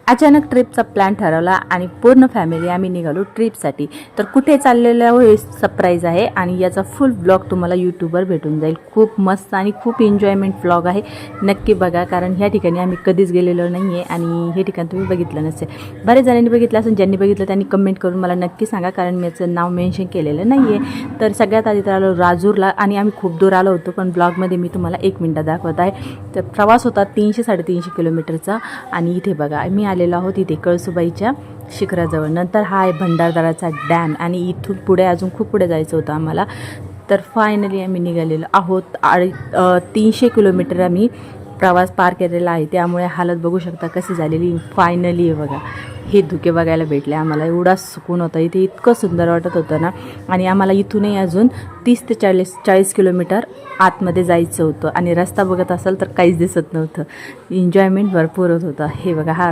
अचानक ट्रिपचा प्लॅन ठरवला आणि पूर्ण फॅमिली आम्ही निघालो ट्रिपसाठी. तर कुठे चाललेलं हे सरप्राईज आहे आणि याचा फुल ब्लॉग तुम्हाला यूट्यूबवर भेटून जाईल. खूप मस्त आणि खूप एन्जॉयमेंट ब्लॉग आहे, नक्की बघा. कारण ह्या ठिकाणी आम्ही कधीच गेलेलो नाही आहे आणि हे ठिकाण तुम्ही बघितलं नसेल. बरेच जणांनी बघितलं असेल, ज्यांनी बघितलं त्यांनी कमेंट करून मला नक्की सांगा, कारण मी याचं नाव मेन्शन केलेलं नाही आहे. तर सगळ्यात आधी तर आलो राजूरला आणि आम्ही खूप दूर आलो होतो, पण ब्लॉगमध्ये मी तुम्हाला 1 मिनटं दाखवत आहे. तर प्रवास होता 300-350 किलोमीटरचा आणि इथे बघा मी आलेलो आहोत इथे कळसुबाईच्या शिखराजवळ. नंतर हा आहे भंडारदराचा डॅम आणि इथून पुढे अजून खूप पुढे जायचं होतं आम्हाला. तर फायनली आम्ही निघालेलो आहोत. 300 किलोमीटर आम्ही प्रवास पार केलेला आहे, त्यामुळे हालत बघू शकता कशी झालेली. फायनली बघा हे धुके बघायला भेटले आम्हाला. एवढा सुकून होता इथे, इतकं सुंदर वाटत होतं ना. आणि आम्हाला इथूनही अजून 30 ते 40 किलोमीटर आतमध्ये जायचं होतं आणि रस्ता बघत असाल तर काहीच दिसत नव्हतं. एन्जॉयमेंट भरपूर होत होतं. हे बघा हा